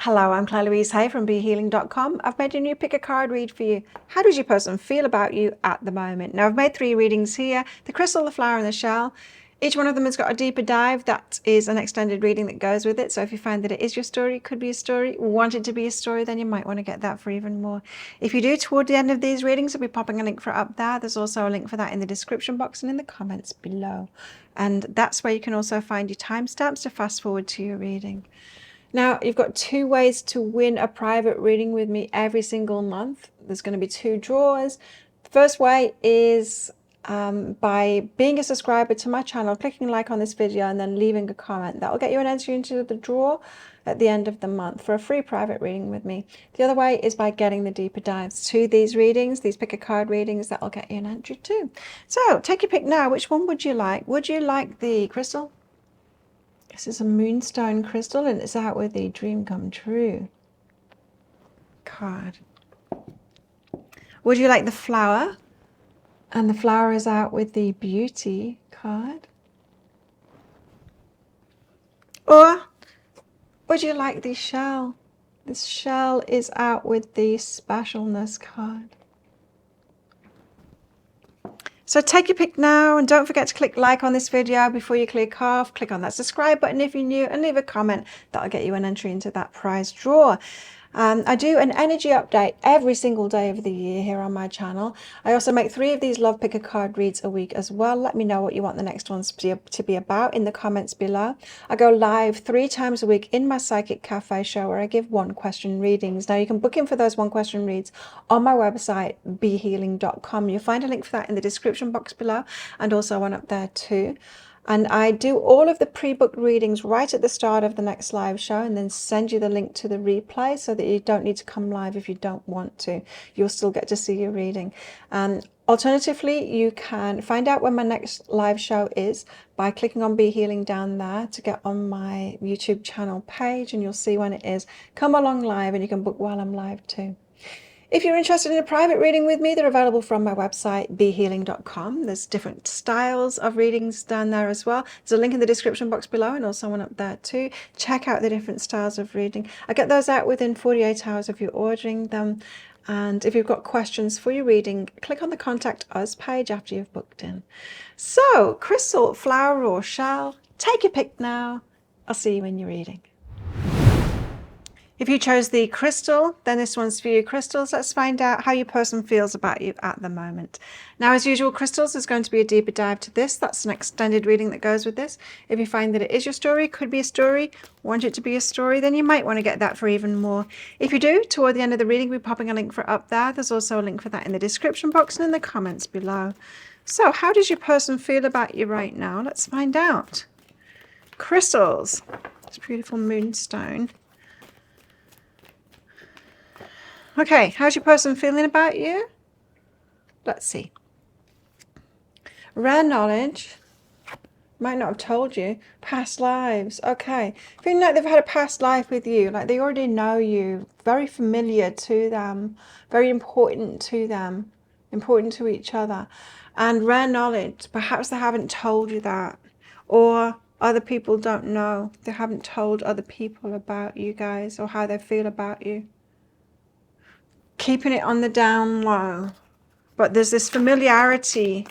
Hello, I'm Claire Louise Hay from BeHealing.com. I've made a new pick a card read for you. How does your person feel about you at the moment? Now, I've made 3 readings here: the crystal, the flower, and the shell. Each one of them has got a deeper dive. That is an extended reading that goes with it. So if you find that it is your story, could be a story, want it to be a story, then you might want to get that for even more. If you do, toward the end of these readings, I'll be popping a link for it up there. There's also a link for that in the description box and in the comments below. And that's where you can also find your timestamps to fast forward to your reading. Now, you've got 2 ways to win a private reading with me every single month. There's going to be 2 draws. The first way is by being a subscriber to my channel, clicking like on this video, and then leaving a comment. That will get you an entry into the draw at the end of the month for a free private reading with me. The other way is by getting the deeper dives to these readings, these pick a card readings. That will get you an entry too. So take your pick now. Which one would you like? Would you like the crystal? This is a moonstone crystal, and it's out with the dream come true card. Would you like the flower? And the flower is out with the beauty card. Or would you like the shell? This shell is out with the specialness card. So take your pick now, and don't forget to click like on this video before you click off. Click on that subscribe button if you're new, and leave a comment. That'll get you an entry into that prize draw. I do an energy update every single day of the year here on my channel. I also make 3 of these love pick a card reads a week as well. Let me know what you want the next ones to be about in the comments below. I go live 3 times a week in my Psychic Cafe show, where I give 1 question readings. Now, you can book in for those 1 question reads on my website, BeHealing.com. You'll find a link for that in the description box below, and also one up there too. And I do all of the pre-booked readings right at the start of the next live show, and then send you the link to the replay so that you don't need to come live if you don't want to. You'll still get to see your reading. Alternatively, you can find out when my next live show is by clicking on Be Healing down there to get on my YouTube channel page, and you'll see when it is. Come along live, and you can book while I'm live too. If you're interested in a private reading with me, they're available from my website, BeHealing.com. There's different styles of readings down there as well. There's a link in the description box below, and also one up there too. Check out the different styles of reading. I get those out within 48 hours of you ordering them. And if you've got questions for your reading, click on the Contact Us page after you've booked in. So, crystal, flower, or shell, take your pick now. I'll see you in your reading. If you chose the crystal, then this one's for you, crystals. Let's find out how your person feels about you at the moment. Now, as usual, crystals, there's going to be a deeper dive to this. That's an extended reading that goes with this. If you find that it is your story, could be a story, want it to be a story, then you might want to get that for even more. If you do, toward the end of the reading, we'll be popping a link for it up there. There's also a link for that in the description box and in the comments below. So, how does your person feel about you right now? Let's find out. Crystals. This beautiful moonstone. Okay, how's your person feeling about you? Let's see. Rare knowledge. Might not have told you. Past lives. Okay. Feeling like they've had a past life with you. Like they already know you. Very familiar to them. Very important to them. Important to each other. And rare knowledge. Perhaps they haven't told you that. Or other people don't know. They haven't told other people about you guys or how they feel about you. Keeping it on the down low, but there's this familiarity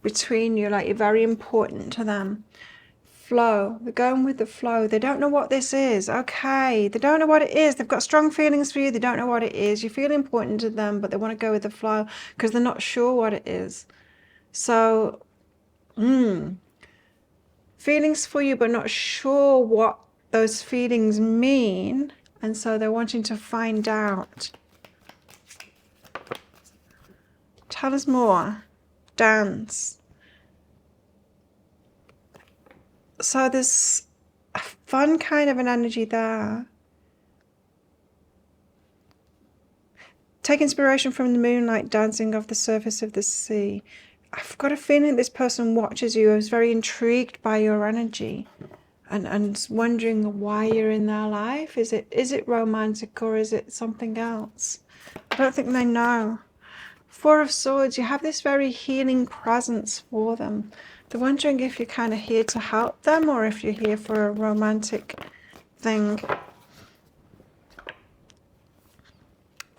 between you, like you're very important to them. Flow, they're going with the flow. They don't know what this is. Okay, they don't know what it is. They've got strong feelings for you. They don't know what it is. You feel important to them, but they want to go with the flow because they're not sure what it is. So feelings for you, but not sure what those feelings mean. And so they're wanting to find out. Tell us more. Dance. So there's a fun kind of an energy there. Take inspiration from the moonlight dancing off the surface of the sea. I've got a feeling this person watches you. I was very intrigued by your energy. And wondering why you're in their life. Is it romantic or is it something else? I don't think they know. 4 of Swords, you have this very healing presence for them. They're wondering if you're kind of here to help them or if you're here for a romantic thing.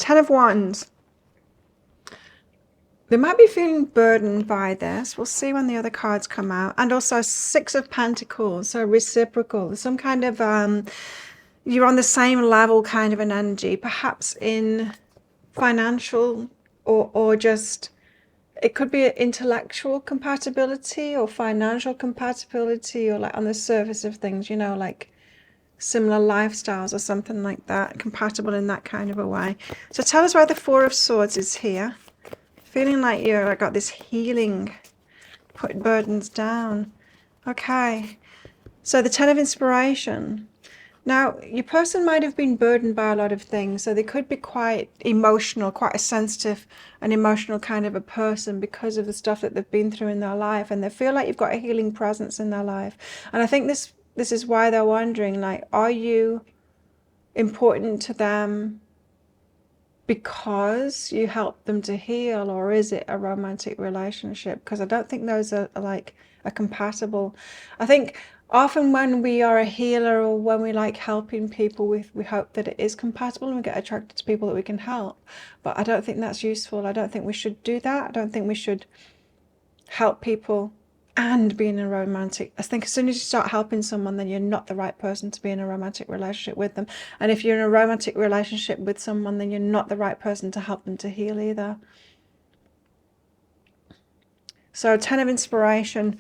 Ten of Wands. They might be feeling burdened by this. We'll see when the other cards come out. And also Six of Pentacles, so reciprocal. Some kind of, you're on the same level kind of an energy, perhaps in financial or just, it could be an intellectual compatibility or financial compatibility, or like on the surface of things, you know, like similar lifestyles or something like that, compatible in that kind of a way. So tell us why the Four of Swords is here. Feeling like you're like got this healing, put burdens down. Okay, so the Ten of Inspiration. Now, your person might have been burdened by a lot of things, so they could be quite emotional, quite a sensitive and emotional kind of a person because of the stuff that they've been through in their life, and they feel like you've got a healing presence in their life. And I think this is why they're wondering, like, are you important to them because you help them to heal, or is it a romantic relationship? Because I don't think those are compatible. I think often when we are a healer, or when we like helping people, we hope that it is compatible and we get attracted to people that we can help. But I don't think that's useful. I don't think we should do that. I don't think we should help people and be in a romantic. I think as soon as you start helping someone, then you're not the right person to be in a romantic relationship with them. And if you're in a romantic relationship with someone, then you're not the right person to help them to heal either. So Ten of Inspiration.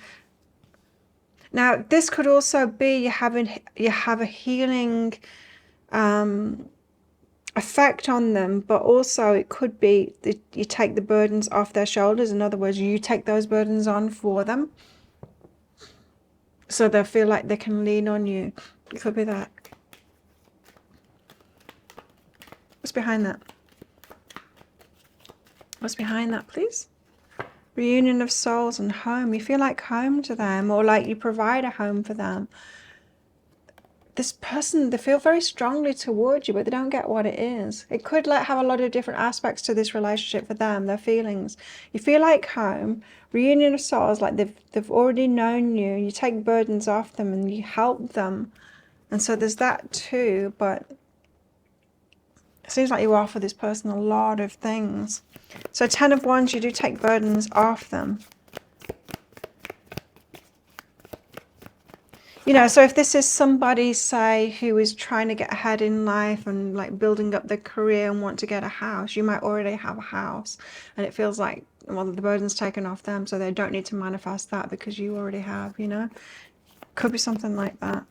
Now this could also be you have a healing effect on them, but also it could be that you take the burdens off their shoulders. In other words, you take those burdens on for them, so they feel like they can lean on you. It could be that. What's behind that? What's behind that, please? Reunion of souls and home. You feel like home to them, or like you provide a home for them. This person, they feel very strongly towards you, but they don't get what it is. It could have a lot of different aspects to this relationship for them, their feelings. You feel like home, reunion of souls, like they've already known you. You take burdens off them and you help them. And so there's that too, but it seems like you offer this person a lot of things. So Ten of Wands, you do take burdens off them. You know, so if this is somebody, say, who is trying to get ahead in life and like building up their career and want to get a house, you might already have a house, and it feels like, well, the burden's taken off them, so they don't need to manifest that because you already have, you know. Could be something like that.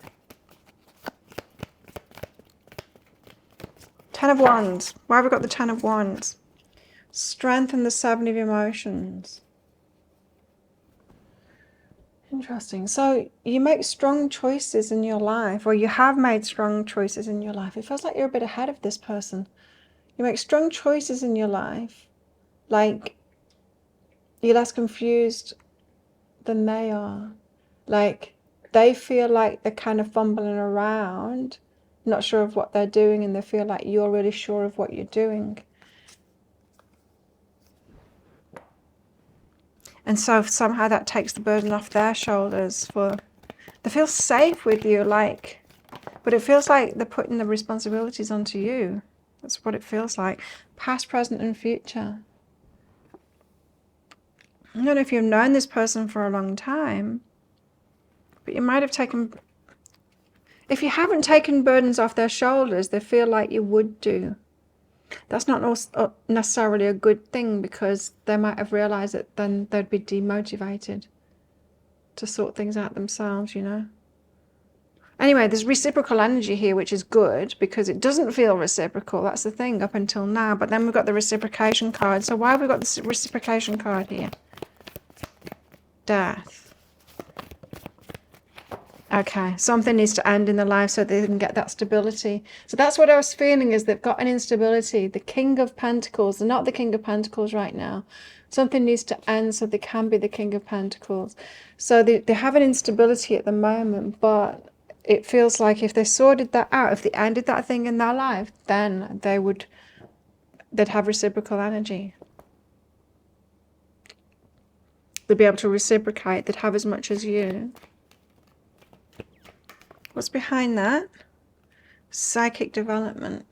Ten of Wands. Why have we got the Ten of Wands? Strength and the Seven of Emotions. Interesting. So you make strong choices in your life, or you have made strong choices in your life. It feels like you're a bit ahead of this person. You make strong choices in your life, like you're less confused than they are. Like they feel like they're kind of fumbling around, not sure of what they're doing, and they feel like you're really sure of what you're doing. And so somehow that takes the burden off their shoulders. They feel safe with you, like, but it feels like they're putting the responsibilities onto you. That's what it feels like. Past, present, and future. I don't know if you've known this person for a long time, but you might have taken, if you haven't taken burdens off their shoulders, they feel like you would do. That's not necessarily a good thing, because they might have realized that then they'd be demotivated to sort things out themselves, you know. Anyway, there's reciprocal energy here, which is good, because it doesn't feel reciprocal. That's the thing up until now. But then we've got the reciprocation card. So why have we got the reciprocation card here? Death. Okay, something needs to end in their life so they can get that stability. So that's what I was feeling, is they've got an instability. The King of Pentacles, they're not the King of Pentacles right now. Something needs to end so they can be the King of Pentacles. So they have an instability at the moment, but it feels like if they sorted that out, if they ended that thing in their life, then they'd have reciprocal energy. They'd be able to reciprocate. They'd have as much as you. What's behind that? Psychic development.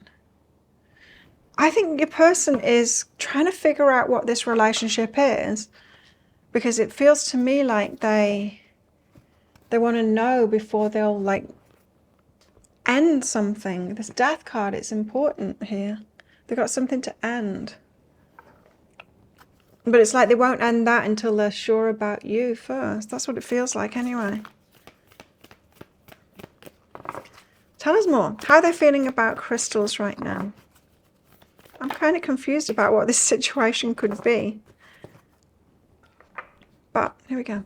I think your person is trying to figure out what this relationship is, because it feels to me like they want to know before they'll like end something. This death card, it's important here. They've got something to end. But it's like they won't end that until they're sure about you first. That's what it feels like anyway. Tell us more. How are they feeling about crystals right now? I'm kind of confused about what this situation could be. But here we go.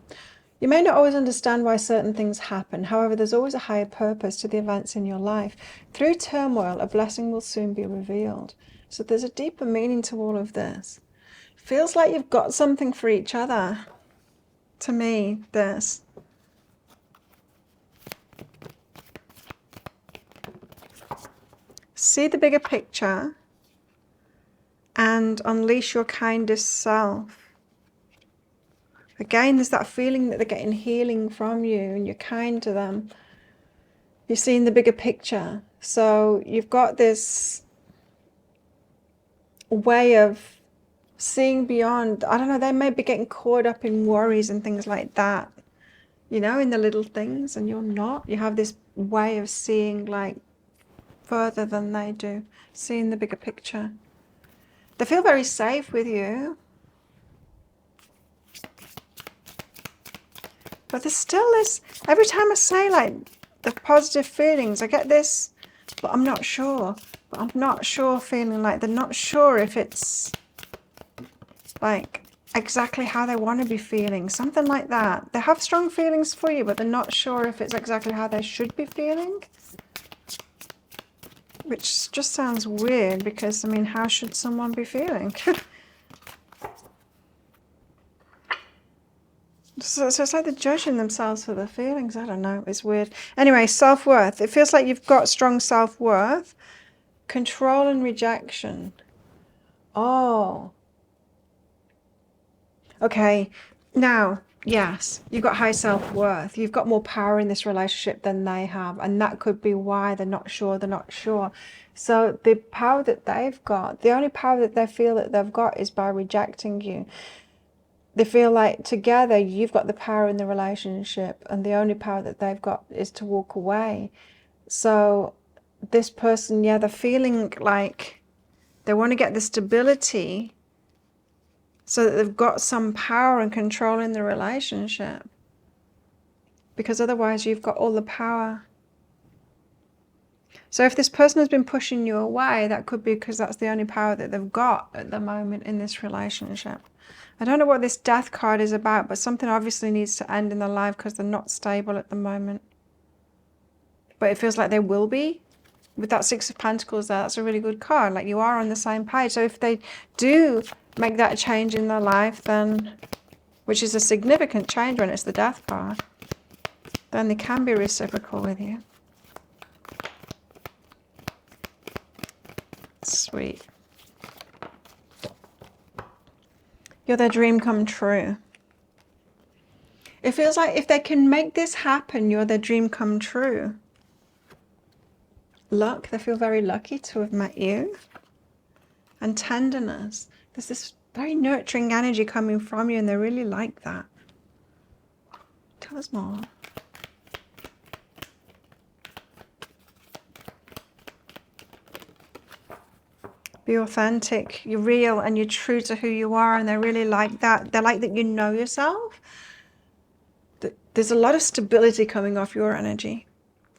You may not always understand why certain things happen. However, there's always a higher purpose to the events in your life. Through turmoil, a blessing will soon be revealed. So there's a deeper meaning to all of this. Feels like you've got something for each other. To me, this. See the bigger picture and unleash your kindest self. Again, there's that feeling that they're getting healing from you and you're kind to them. You're seeing the bigger picture. So you've got this way of seeing beyond. I don't know, they may be getting caught up in worries and things like that, you know, in the little things, and you're not. You have this way of seeing like further than they do, seeing the bigger picture. They feel very safe with you. But there's still this, every time I say like the positive feelings, I get this, but I'm not sure. But I'm not sure feeling like they're not sure if it's like exactly how they want to be feeling. Something like that. They have strong feelings for you, but they're not sure if it's exactly how they should be feeling. Which just sounds weird because, I mean, how should someone be feeling? So it's like they're judging themselves for their feelings. I don't know. It's weird. Anyway, self-worth. It feels like you've got strong self-worth. Control and rejection. Oh. Okay. Now, yes, you've got high self-worth. You've got more power in this relationship than they have. And that could be why they're not sure. They're not sure. So the power that they've got, the only power that they feel that they've got is by rejecting you. They feel like together you've got the power in the relationship, and the only power that they've got is to walk away. So this person, yeah, they're feeling like they want to get the stability so that they've got some power and control in the relationship. Because otherwise you've got all the power. So if this person has been pushing you away, that could be because that's the only power that they've got at the moment in this relationship. I don't know what this death card is about, but something obviously needs to end in their life because they're not stable at the moment. But it feels like they will be. With that Six of Pentacles there, that's a really good card. Like you are on the same page. So if they do make that change in their life, then, which is a significant change when it's the death card, then they can be reciprocal with you. Sweet. You're their dream come true. It feels like if they can make this happen, you're their dream come true. Luck, they feel very lucky to have met you. And tenderness. There's this very nurturing energy coming from you and they really like that. Tell us more. Be authentic, you're real and you're true to who you are, and they really like that. They like that you know yourself. There's a lot of stability coming off your energy,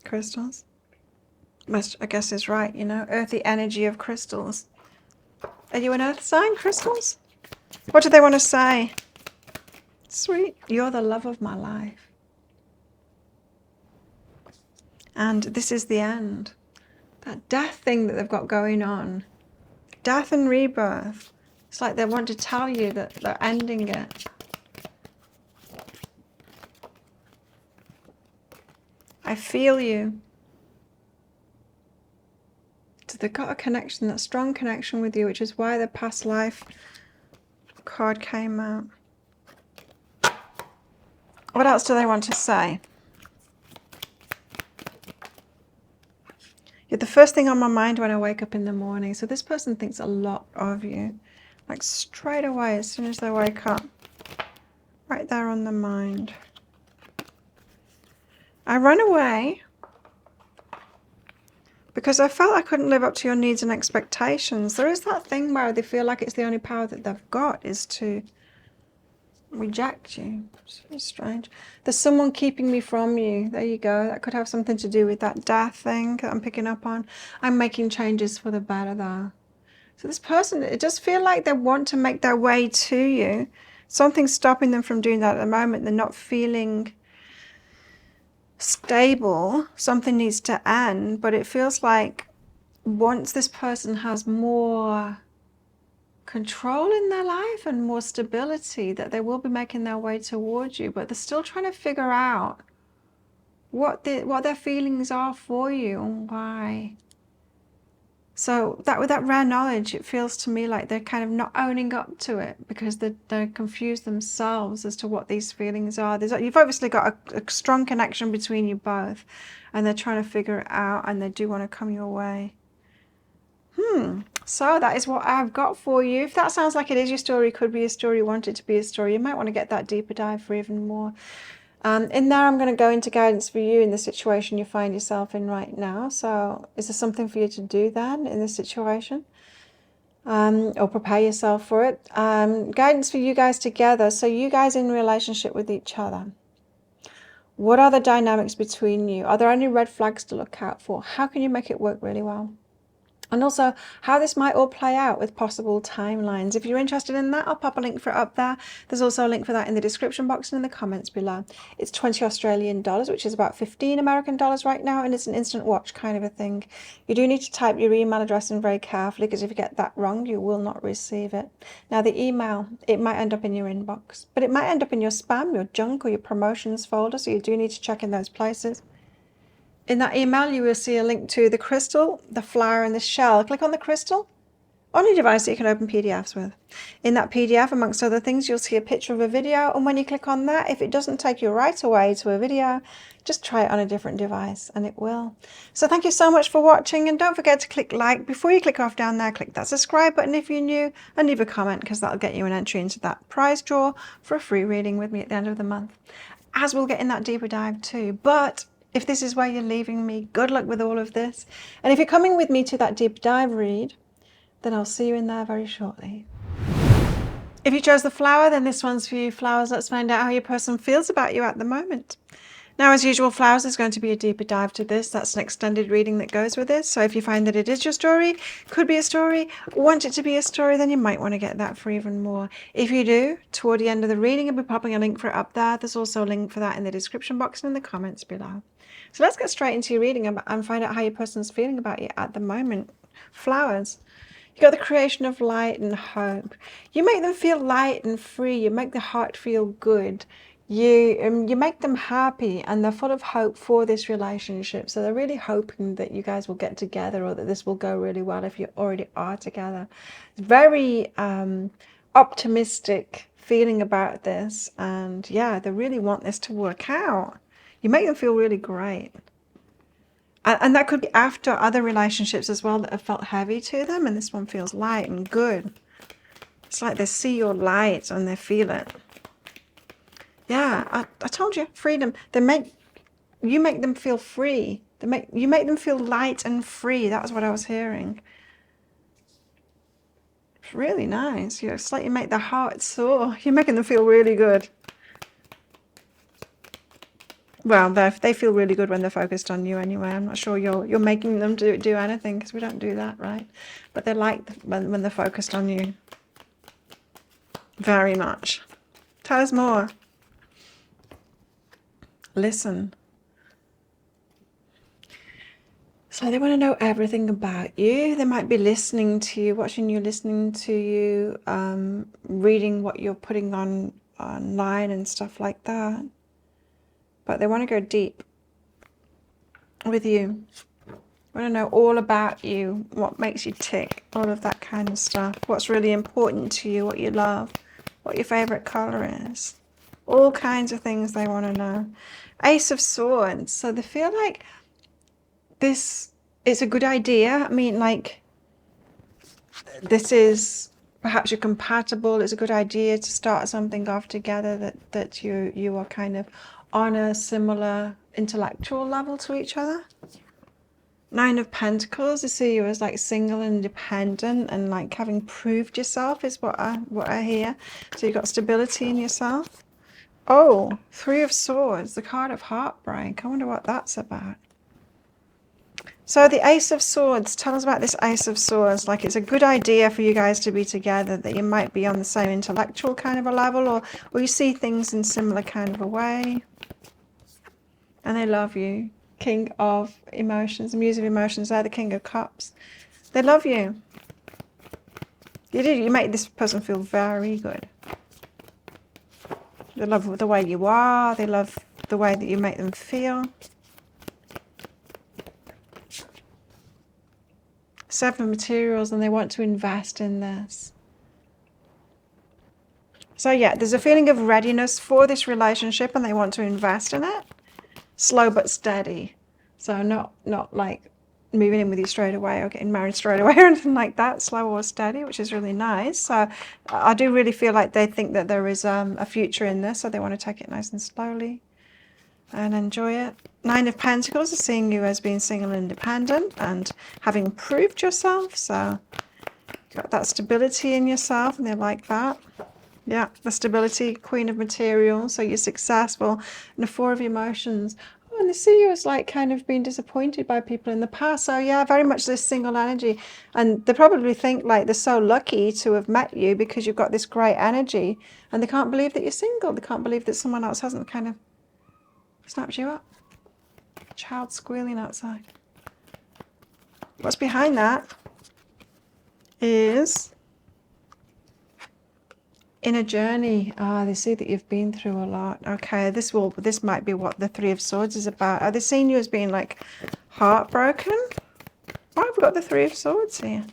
crystals. Which I guess is right, you know, earthy energy of crystals. Are you an earth sign, crystals? What do they want to say? Sweet, you're the love of my life. And this is the end. That death thing that they've got going on. Death and rebirth. It's like they want to tell you that they're ending it. I feel you. So they've got a connection, that strong connection with you, which is why the past life card came out. What else do they want to say? You're the first thing on my mind when I wake up in the morning. So this person thinks a lot of you. Like straight away, as soon as they wake up. Right there on the mind. I ran away because I felt I couldn't live up to your needs and expectations. There is that thing where they feel like it's the only power that they've got is to reject you. It's very strange. There's someone keeping me from you. There you go. That could have something to do with that death thing that I'm picking up on. I'm making changes for the better though. So this person, it does feel like they want to make their way to you. Something's stopping them from doing that at the moment. They're not feeling stable. Something needs to end, but it feels like once this person has more control in their life and more stability, that they will be making their way towards you, but they're still trying to figure out what their feelings are for you and why. So that with that rare knowledge, it feels to me like they're kind of not owning up to it because they're confused themselves as to what these feelings are. You've obviously got a strong connection between you both, and they're trying to figure it out, and they do want to come your way. So that is what I've got for you. If that sounds like it is your story, could be a story, want it to be a story, you might want to get that deeper dive for even more. In there, I'm going to go into guidance for you in the situation you find yourself in right now. So is there something for you to do then in this situation? Or prepare yourself for it. Guidance for you guys together. So you guys in relationship with each other. What are the dynamics between you? Are there any red flags to look out for? How can you make it work really well? And also how this might all play out with possible timelines. If you're interested in that, I'll pop a link for it up there. There's also a link for that in the description box and in the comments below. It's 20 Australian dollars, which is about 15 American dollars right now, and it's an instant watch kind of a thing. You do need to type your email address in very carefully, because if you get that wrong, you will not receive it. Now the email, it might end up in your inbox, but it might end up in your spam, your junk, or your promotions folder, so you do need to check in those places. In that email, you will see a link to the crystal, the flower, and the shell. Click on the crystal on your device that you can open PDFs with. In that PDF, amongst other things, you'll see a picture of a video, and when you click on that, if it doesn't take you right away to a video, just try it on a different device, and it will. So thank you so much for watching, and don't forget to click like. Before you click off down there, click that subscribe button if you're new, and leave a comment, because that'll get you an entry into that prize draw for a free reading with me at the end of the month, as we'll get in that deeper dive too. But if this is where you're leaving me, good luck with all of this. And if you're coming with me to that deep dive read, then I'll see you in there very shortly. If you chose the flower, then this one's for you. Flowers, let's find out how your person feels about you at the moment. Now, as usual, flowers, is going to be a deeper dive to this. That's an extended reading that goes with this. So if you find that it is your story, could be a story, want it to be a story, then you might want to get that for even more. If you do, toward the end of the reading, I'll be popping a link for it up there. There's also a link for that in the description box and in the comments below. So let's get straight into your reading and find out how your person's feeling about you at the moment. Flowers. You got the creation of light and hope. You make them feel light and free. You make the heart feel good. You make them happy, and they're full of hope for this relationship. So they're really hoping that you guys will get together, or that this will go really well if you already are together. Very optimistic feeling about this, and yeah, they really want this to work out. You make them feel really great. And that could be after other relationships as well that have felt heavy to them, and this one feels light and good. It's like they see your light and they feel it. Yeah, I told you, freedom. You make them feel free. You make them feel light and free. That's what I was hearing. It's really nice. It's like you make their heart soar. You're making them feel really good. Well, they feel really good when they're focused on you anyway. I'm not sure you're making them do anything, because we don't do that, right? But they like when they're focused on you. Very much. Tell us more. Listen. So they want to know everything about you. They might be listening to you, watching you, listening to you, reading what you're putting online and stuff like that. But they want to go deep with you. Want to know all about you, what makes you tick, all of that kind of stuff. What's really important to you, what you love, what your favorite color is. All kinds of things they want to know. Ace of Swords. So they feel like this it's a good idea. I mean, like, this is perhaps you're compatible. It's a good idea to start something off together that you are kind of on a similar intellectual level to each other. 9 of Pentacles, I see you as like single and independent and like having proved yourself is what I hear. So you've got stability in yourself. Oh, 3 of Swords, the card of heartbreak. I wonder what that's about. So the Ace of Swords, tell us about this Ace of Swords. Like, it's a good idea for you guys to be together, that you might be on the same intellectual kind of a level, or you see things in similar kind of a way. And they love you. King of Emotions, the Muse of Emotions, they're the King of Cups. They love you. You make this person feel very good. They love the way you are. They love the way that you make them feel. 7 of Materials, and they want to invest in this. So yeah, there's a feeling of readiness for this relationship and they want to invest in it. Slow but steady. So not like moving in with you straight away or getting married straight away or anything like that. Slow or steady, which is really nice. So I do really feel like they think that there is a future in this, so they want to take it nice and slowly and enjoy it. 9 of Pentacles is seeing you as being single and independent and having proved yourself. So you've got that stability in yourself and they like that. Yeah, the stability, Queen of Materials, so you're successful. And the 4 of Emotions. Oh, and they see you as like kind of being disappointed by people in the past. So yeah, very much this single energy. And they probably think like they're so lucky to have met you because you've got this great energy. And they can't believe that you're single. They can't believe that someone else hasn't kind of snapped you up. Child squealing outside. What's behind that is in a journey. They see that you've been through a lot. Okay, this might be what the 3 of Swords is about. Are they seeing you as being like heartbroken? Why have we got the 3 of Swords here?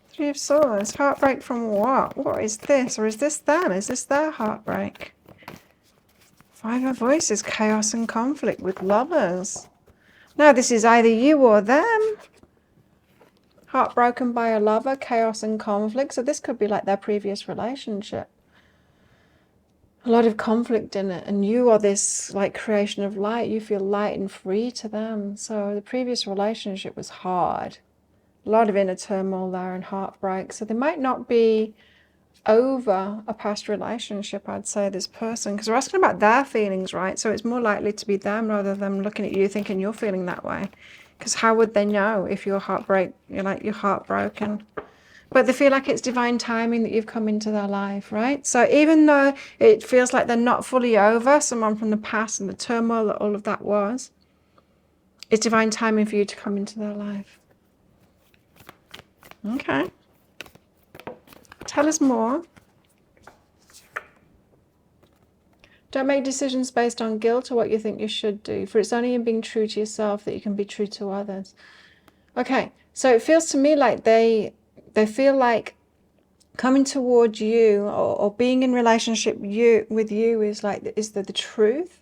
3 of Swords. Heartbreak from what? What is this? Or is this them? Is this their heartbreak? 5 of Voices. Chaos and conflict with lovers. Now this is either you or them. Heartbroken by a lover, chaos and conflict. So this could be like their previous relationship. A lot of conflict in it. And you are this like creation of light. You feel light and free to them. So the previous relationship was hard. A lot of inner turmoil there and heartbreak. So they might not be over a past relationship, I'd say, this person. Because we're asking about their feelings, right? So it's more likely to be them rather than looking at you thinking you're feeling that way. Because how would they know if you're heartbroken? But they feel like it's divine timing that you've come into their life, right? So even though it feels like they're not fully over, someone from the past and the turmoil that all of that was, it's divine timing for you to come into their life. Okay. Tell us more. Don't make decisions based on guilt or what you think you should do, for it's only in being true to yourself that you can be true to others. Okay, so it feels to me like they feel like coming towards you or being in relationship with you is the truth.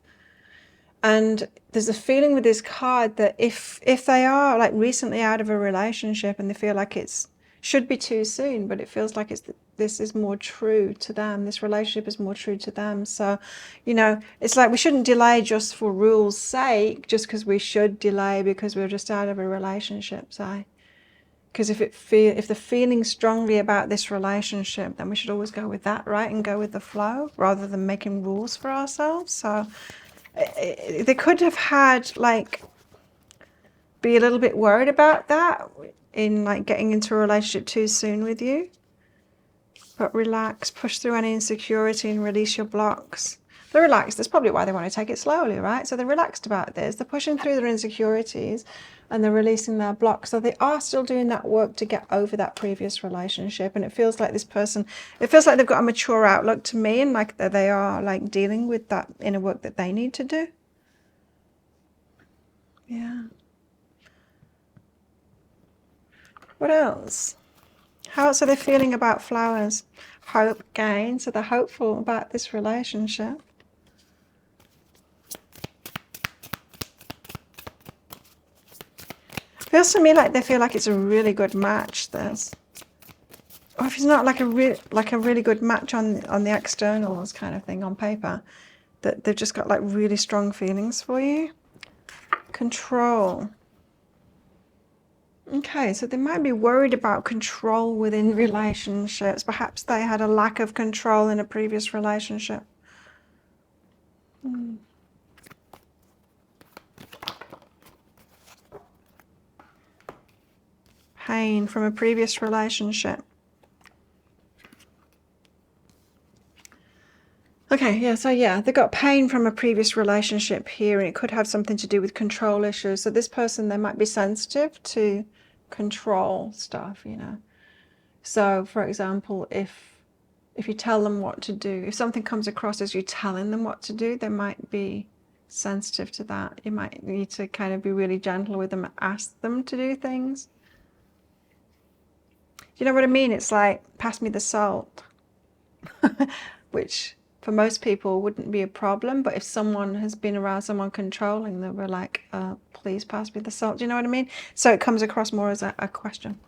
And there's a feeling with this card that if they are like recently out of a relationship and they feel like it's should be too soon, but it feels like this is more true to them. This relationship is more true to them. So, you know, it's like we shouldn't delay just for rules' sake, just because we should delay because we're just out of a relationship. So, because if they're feeling strongly about this relationship, then we should always go with that, right? And go with the flow rather than making rules for ourselves. So they could have had like be a little bit worried about that in like getting into a relationship too soon with you. But relax, push through any insecurity and release your blocks. They're relaxed. That's probably why they want to take it slowly, right? So they're relaxed about this. They're pushing through their insecurities and they're releasing their blocks. So they are still doing that work to get over that previous relationship. And it feels like this person, it feels like they've got a mature outlook to me and like they are like dealing with that inner work that they need to do. Yeah. What else? How else are they feeling about flowers? Hope again. So they're hopeful about this relationship. Feels to me like they feel like it's a really good match, this. Or if it's not like a really good match on the externals kind of thing on paper, that they've just got like really strong feelings for you. Control. Okay, so they might be worried about control within relationships. Perhaps they had a lack of control in a previous relationship. Pain from a previous relationship. Okay, yeah, so yeah, they got pain from a previous relationship here, and it could have something to do with control issues. So this person, they might be sensitive to control stuff, you know. So, for example, if you tell them what to do, if something comes across as you telling them what to do, they might be sensitive to that. You might need to kind of be really gentle with them and ask them to do things. You know what I mean? It's like, pass me the salt, which for most people wouldn't be a problem, but if someone has been around someone controlling them, we're like, please pass me the salt. Do you know what I mean? So it comes across more as a question.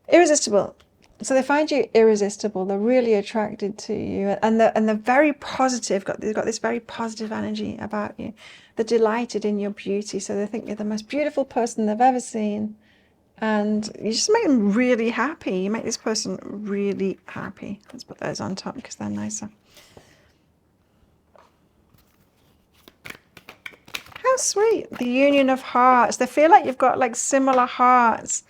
Irresistible. So they find you irresistible. They're really attracted to you, and they're very positive. They've got this very positive energy about you. They're delighted in your beauty, so they think you're the most beautiful person they've ever seen, and you just make them really happy. You make this person really happy. Let's put those on top because they're nicer. How sweet. The union of hearts. They feel like you've got like similar hearts.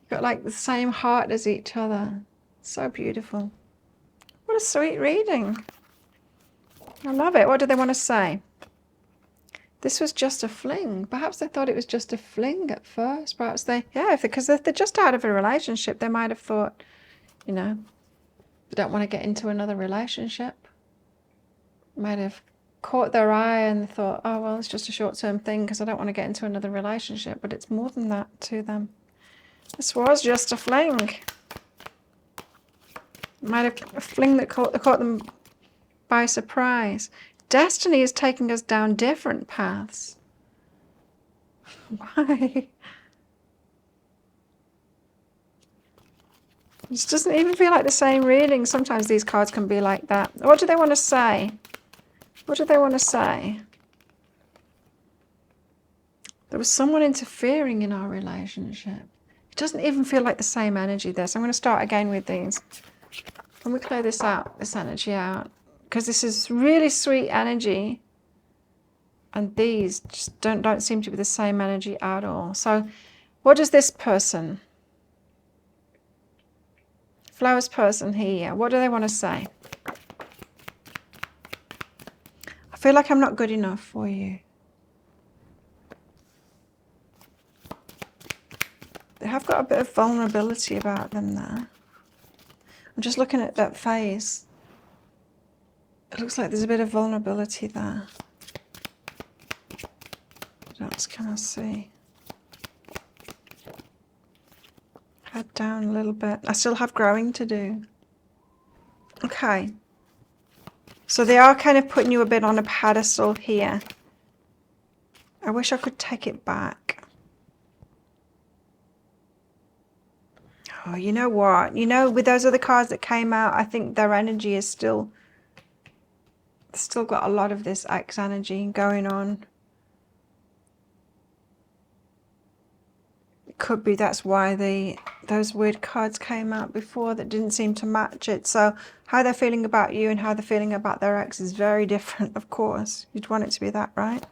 Got like the same heart as each other. So beautiful. What a sweet reading. I love it. What do they want to say? This was just a fling. Perhaps they thought it was just a fling at first. Perhaps because if they're just out of a relationship, they might have thought, you know, they don't want to get into another relationship. Might have caught their eye and thought, oh, well, it's just a short-term thing because I don't want to get into another relationship. But it's more than that to them. This was just a fling. Might have a fling that caught them by surprise. Destiny is taking us down different paths. Why? This doesn't even feel like the same reading. Sometimes these cards can be like that. What do they want to say? What do they want to say? There was someone interfering in our relationship. It doesn't even feel like the same energy there. So I'm going to start again with these. When we clear this out, this energy out, because this is really sweet energy, and these just don't seem to be the same energy at all. So what does this person, flowers person here, what do they want to say? I feel like I'm not good enough for you. They have got a bit of vulnerability about them there. I'm just looking at that face. It looks like there's a bit of vulnerability there. What else can I see? Head down a little bit. I still have growing to do. Okay. So they are kind of putting you a bit on a pedestal here. I wish I could take it back. Oh, you know what? You know, with those other cards that came out, I think their energy is still got a lot of this X energy going on. It could be that's why those weird cards came out before that didn't seem to match it. So how they're feeling about you and how they're feeling about their ex is very different, of course. You'd want it to be that, right?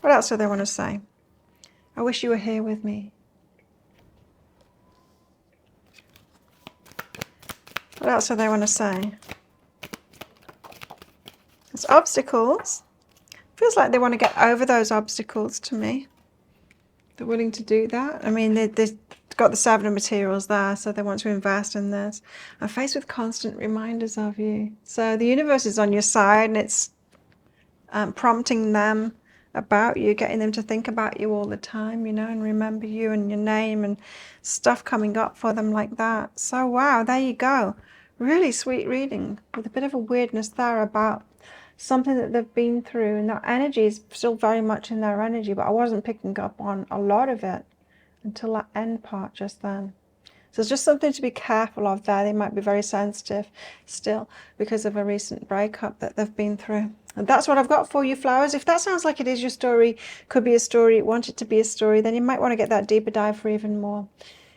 What else do they want to say? I wish you were here with me. What else do they want to say? There's obstacles. Feels like they want to get over those obstacles to me. They're willing to do that. I mean, they've got the 7 of materials there, so they want to invest in this. I'm faced with constant reminders of you. So the universe is on your side, and it's prompting them about you, getting them to think about you all the time, you know, and remember you and your name and stuff coming up for them like that. So wow, there you go. Really sweet reading with a bit of a weirdness there about something that they've been through, and that energy is still very much in their energy, but I wasn't picking up on a lot of it until that end part just then. So it's just something to be careful of there. They might be very sensitive still because of a recent breakup that they've been through. And that's what I've got for you, flowers. If that sounds like it is your story, could be a story, want it to be a story, then you might want to get that deeper dive for even more.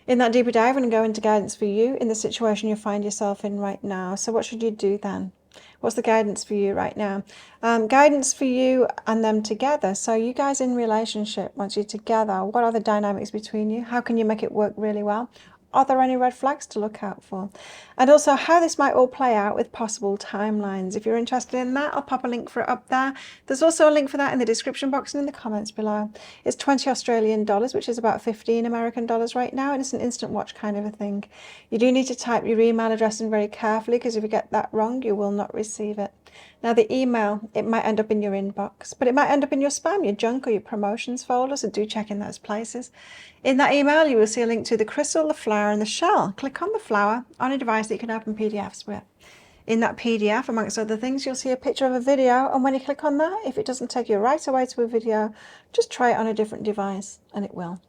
In that deeper dive, I'm going to go into guidance for you in the situation you find yourself in right now. So what should you do then? What's the guidance for you right now? Guidance for you and them together. So you guys in relationship, once you're together, what are the dynamics between you? How can you make it work really well? Are there any red flags to look out for? And also how this might all play out with possible timelines. If you're interested in that, I'll pop a link for it up there. There's also a link for that in the description box and in the comments below. It's 20 Australian dollars, which is about 15 American dollars right now, and it's an instant watch kind of a thing. You do need to type your email address in very carefully, because if you get that wrong, you will not receive it. Now the email, it might end up in your inbox, but it might end up in your spam, your junk, or your promotions folder, so do check in those places. In that email, you will see a link to the crystal, the flower, and the shell. Click on the flower on a device that you can open PDFs with. In that PDF, amongst other things, you'll see a picture of a video, and when you click on that, if it doesn't take you right away to a video, just try it on a different device, and it will.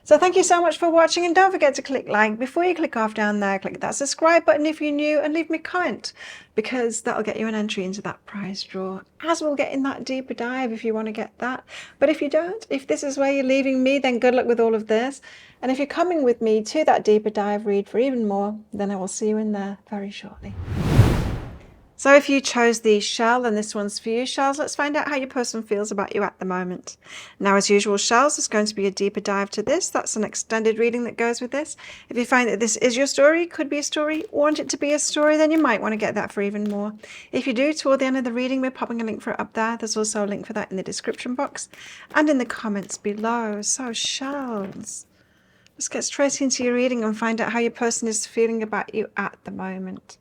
So thank you so much for watching, and don't forget to click like. Before you click off down there, click that subscribe button if you're new, and leave me a comment, because that'll get you an entry into that prize draw, as we'll get in that deeper dive if you want to get that. But if you don't, if this is where you're leaving me, then good luck with all of this. And if you're coming with me to that deeper dive read for even more, then I will see you in there very shortly. So if you chose the shell, then this one's for you, shells. Let's find out how your person feels about you at the moment. Now, as usual, shells, there's going to be a deeper dive to this. That's an extended reading that goes with this. If you find that this is your story, could be a story, want it to be a story, then you might want to get that for even more. If you do, toward the end of the reading, we're popping a link for it up there. There's also a link for that in the description box and in the comments below. So shells, let's get straight into your reading and find out how your person is feeling about you at the moment.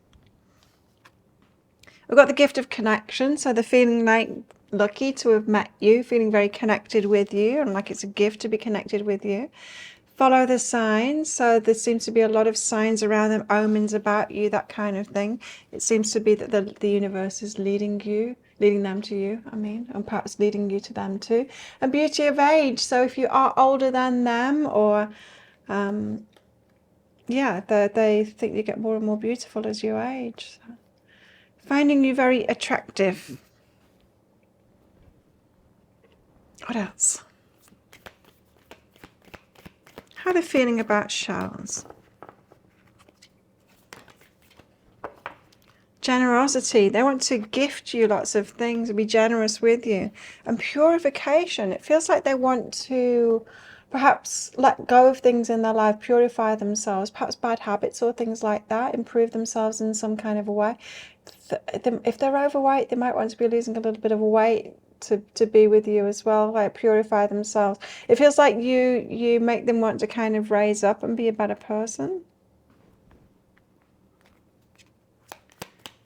We've got the gift of connection, so they're feeling like lucky to have met you, feeling very connected with you, and like it's a gift to be connected with you. Follow the signs, so there seems to be a lot of signs around them, omens about you, that kind of thing. It seems to be that the universe is leading them to you, and perhaps leading you to them too. And beauty of age, so if you are older than them, or they think you get more and more beautiful as you age. So. Finding you very attractive. What else? How are they feeling about shells? Generosity. They want to gift you lots of things and be generous with you. And purification. It feels like they want to perhaps let go of things in their life, purify themselves, perhaps bad habits or things like that, improve themselves in some kind of a way. If they're overweight, they might want to be losing a little bit of weight to be with you as well, like purify themselves. It feels like you make them want to kind of raise up and be a better person.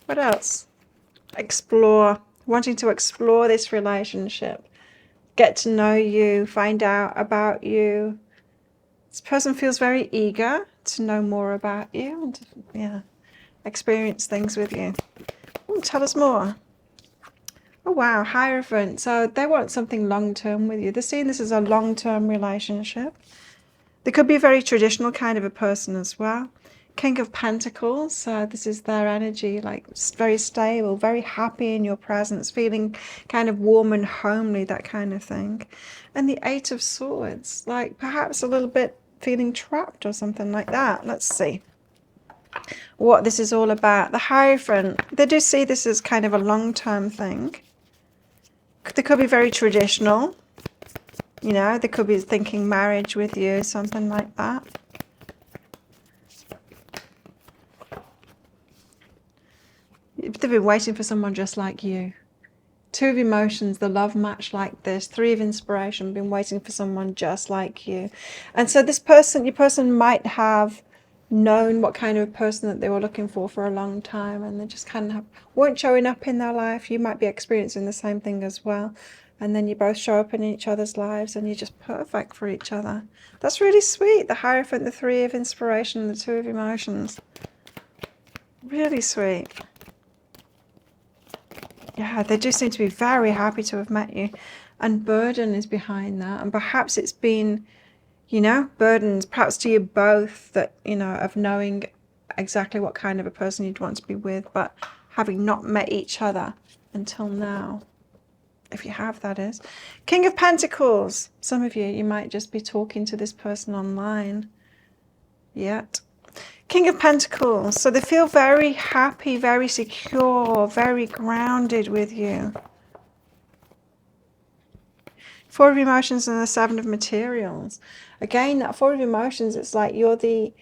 What else? Explore, wanting to explore this relationship, get to know you, find out about you. This person feels very eager to know more about you and to, experience things with you. Ooh, tell us more. Oh wow, Hierophant. So they want something long-term with you. They're seeing this as a long-term relationship. They could be a very traditional kind of a person as well. King of Pentacles. So this is their energy, like very stable, very happy in your presence, feeling kind of warm and homely, that kind of thing. And the Eight of Swords, like perhaps a little bit feeling trapped or something like that. Let's see what this is all about. The Hierophant, they do see this as kind of a long-term thing. They could be very traditional, they could be thinking marriage with you, something like that. They've been waiting for someone just like you. Two of Emotions, the love match like this. Three of Inspiration, been waiting for someone just like you. And so this person, your person might have known what kind of person that they were looking for a long time, and they just kind of weren't showing up in their life. You might be experiencing the same thing as well, and then you both show up in each other's lives and you're just perfect for each other. That's really sweet. The Hierophant, the Three of Inspiration, and the Two of Emotions. Really sweet. Yeah, they do seem to be very happy to have met you. And burden is behind that. And perhaps it's been, you know, burdens, perhaps to you both, that, you know, of knowing exactly what kind of a person you'd want to be with, but having not met each other until now. If you have, that is. King of Pentacles. Some of you might just be talking to this person online yet. King of Pentacles. So they feel very happy, very secure, very grounded with you. Four of Emotions and the Seven of Materials. Again, that Four of Emotions, it's like you're the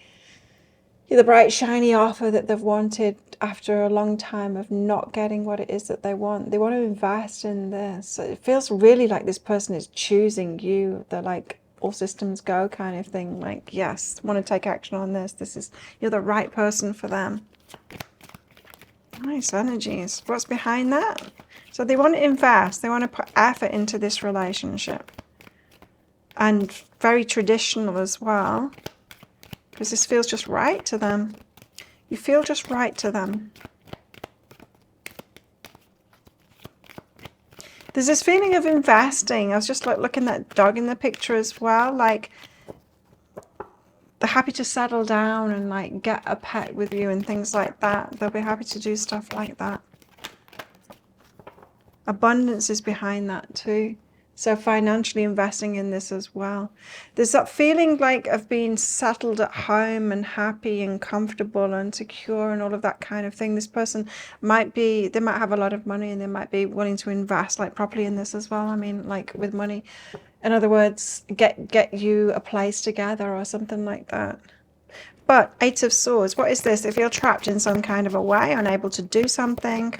bright, shiny offer that they've wanted after a long time of not getting what it is that they want. They want to invest in this. So it feels really like this person is choosing you. They're like, all systems go kind of thing. Like, yes, want to take action on this. You're the right person for them. Nice energies. What's behind that? So they want to invest. They want to put effort into this relationship. And very traditional as well. Because this feels just right to them. You feel just right to them. There's this feeling of investing. I was just like looking at that dog in the picture as well. Like, they're happy to settle down and like get a pet with you and things like that. They'll be happy to do stuff like that. Abundance is behind that too. So financially investing in this as well. There's that feeling like of being settled at home and happy and comfortable and secure and all of that kind of thing. This person might be, they might have a lot of money and they might be willing to invest like properly in this as well. I mean, like with money. In other words, get you a place together or something like that. But Eight of Swords, what is this? They feel trapped in some kind of a way, unable to do something.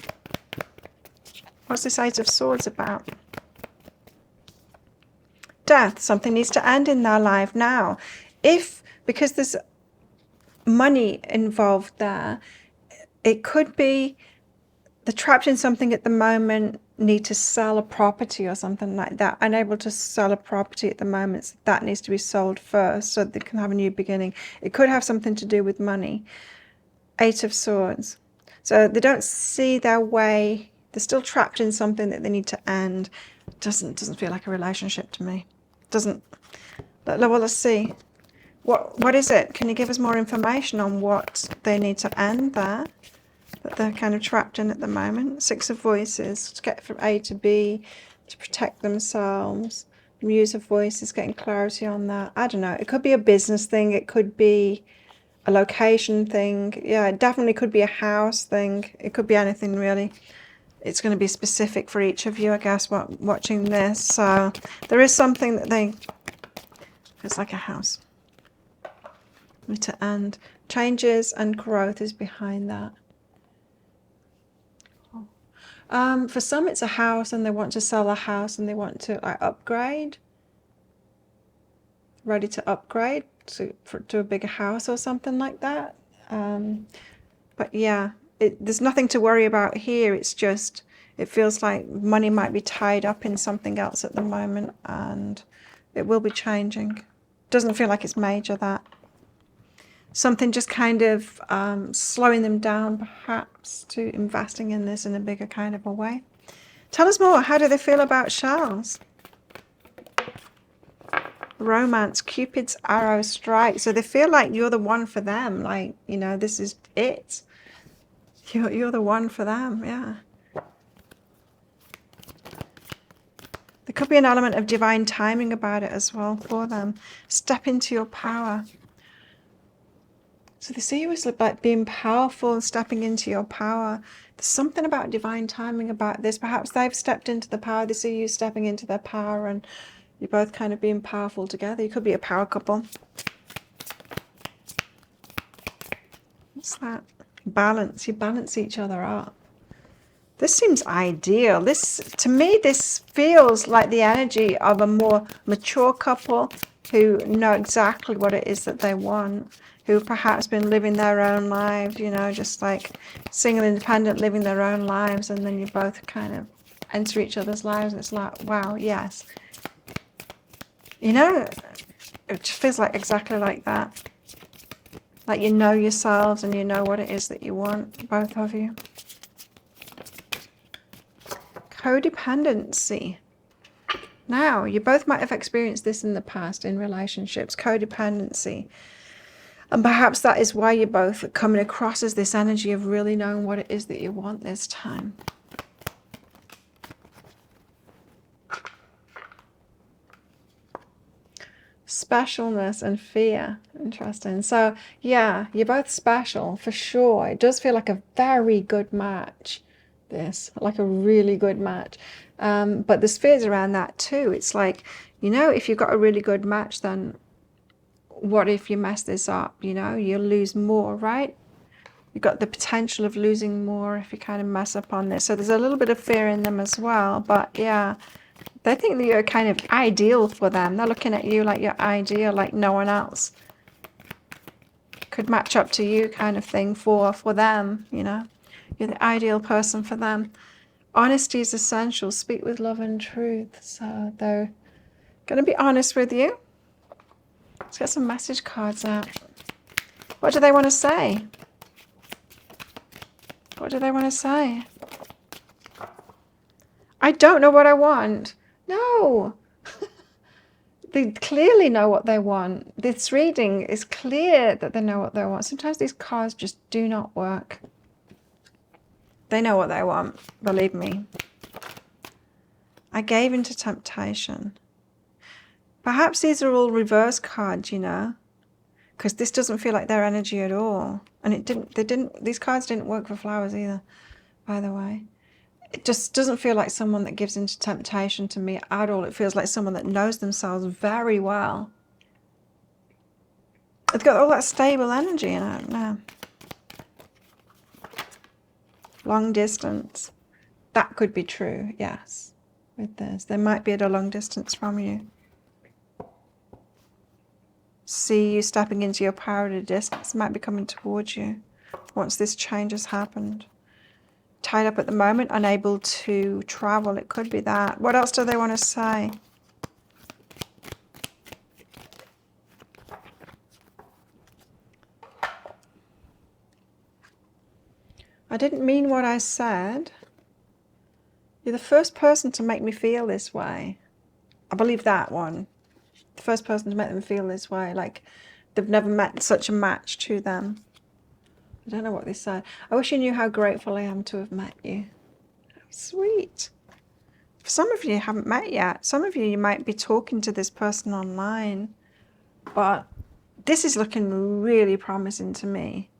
What's this Eight of Swords about? Death. Something needs to end in their life now. Because there's money involved there, it could be they're trapped in something at the moment, need to sell a property or something like that. Unable to sell a property at the moment, so that needs to be sold first so they can have a new beginning. It could have something to do with money. Eight of Swords. So they don't see their way. They're still trapped in something that they need to end. Doesn't feel like a relationship to me. Doesn't. Well, let's see. What is it? Can you give us more information on what they need to end there? That they're kind of trapped in at the moment. Six of Voices, to get from A to B, to protect themselves. Muse of Voices, getting clarity on that. I don't know. It could be a business thing. It could be a location thing. Yeah, it definitely could be a house thing. It could be anything really. It's going to be specific for each of you, I guess, watching this. So there is something that it's like a house. To end. Changes and growth is behind that. For some, it's a house and they want to sell a house and they want to upgrade. Ready to upgrade to a bigger house or something like that. But yeah, there's nothing to worry about here. It's just, it feels like money might be tied up in something else at the moment and it will be changing. Doesn't feel like it's major, that. Something just kind of slowing them down perhaps to investing in this in a bigger kind of a way. Tell us more. How do they feel about shells? Romance, Cupid's arrow strike. So they feel like you're the one for them. Like, you know, this is it. You're the one for them, yeah. There could be an element of divine timing about it as well for them. Step into your power. So they see you as like being powerful and stepping into your power. There's something about divine timing about this. Perhaps they've stepped into the power. They see you stepping into their power and you're both kind of being powerful together. You could be a power couple. What's that? Balance. You balance each other up. This seems ideal. To me, this feels like the energy of a more mature couple who know exactly what it is that they want, who've perhaps been living their own lives, you know, just like single, independent, living their own lives, and then you both kind of enter each other's lives, and it's like, wow, yes. You know, it just feels like exactly like that. Like you know yourselves and you know what it is that you want, both of you. Codependency. Now, you both might have experienced this in the past in relationships, codependency. And perhaps that is why you're both coming across as this energy of really knowing what it is that you want this time. Specialness and fear. Interesting. So, yeah, you're both special for sure. It does feel like a very good match. This, like a really good match. But there's fears around that too. It's like, you know, if you've got a really good match, then what if you mess this up? You know, you'll lose more, right? You've got the potential of losing more if you kind of mess up on this. So there's a little bit of fear in them as well. But yeah, they think that you're kind of ideal for them. They're looking at you like you're ideal, like no one else could match up to you, kind of thing for them, you know. You're the ideal person for them. Honesty is essential. Speak with love and truth. So they're going to be honest with you. Let's get some message cards out. What do they want to say? What do they want to say? I don't know what I want. No. They clearly know what they want. This reading is clear that they know what they want. Sometimes these cards just do not work. They know what they want, believe me. I gave into temptation. Perhaps these are all reverse cards, you know, because this doesn't feel like their energy at all. And these cards didn't work for flowers either, by the way. It just doesn't feel like someone that gives into temptation to me at all. It feels like someone that knows themselves very well. It's got all that stable energy in it now. Long distance. That could be true, yes, with this. They might be at a long distance from you. See you stepping into your power at a distance. Might be coming towards you once this change has happened. Tied up at the moment, unable to travel. It could be that. What else do they want to say? I didn't mean what I said. You're the first person to make me feel this way. I believe that one. The first person to make them feel this way. Like they've never met such a match to them. I don't know what they said. I wish you knew how grateful I am to have met you. Sweet. For some of you haven't met yet. Some of you might be talking to this person online. But this is looking really promising to me.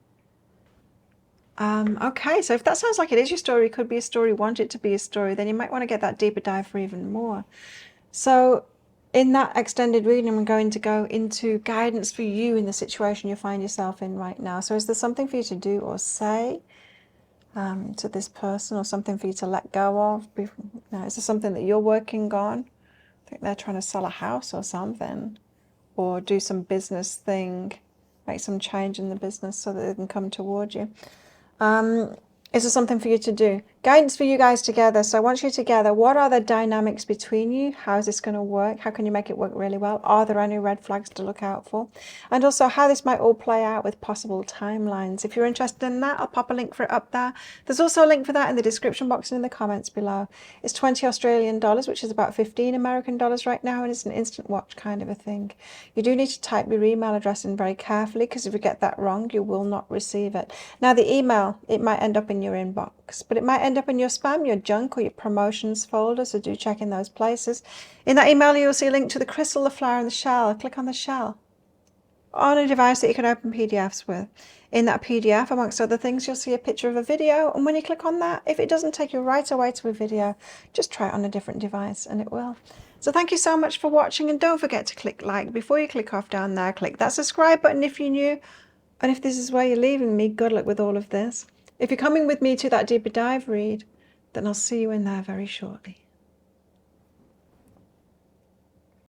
Okay, so if that sounds like it is your story, could be a story, want it to be a story, then you might want to get that deeper dive for even more. So in that extended reading, I'm going to go into guidance for you in the situation you find yourself in right now. So is there something for you to do or say to this person, or something for you to let go of? Now, is there something that you're working on? I think they're trying to sell a house or something, or do some business thing, make some change in the business so that they can come toward you. Is there something for you to do? Guidance for you guys together. So once you're together, what are the dynamics between you? How is this going to work? How can you make it work really well? Are there any red flags to look out for? And also how this might all play out with possible timelines. If you're interested in that, I'll pop a link for it up there. There's also a link for that in the description box and in the comments below. It's 20 Australian dollars, which is about 15 American dollars right now, and it's an instant watch kind of a thing. You do need to type your email address in very carefully, because if you get that wrong, you will not receive it. Now the email, it might end up in your inbox, but it might end up in your spam, your junk, or your promotions folder, so do check in those places. In that email, you'll see a link to the crystal, the flower, and the shell. Click on the shell on a device that you can open PDFs with. In that PDF, amongst other things, you'll see a picture of a video, and when you click on that, if it doesn't take you right away to a video, just try it on a different device and it will. So thank you so much for watching, and don't forget to click like. Before you click off down there, click that subscribe button if you're new, and if this is where you're leaving me, good luck with all of this. If you're coming with me to that deeper dive read, then I'll see you in there very shortly.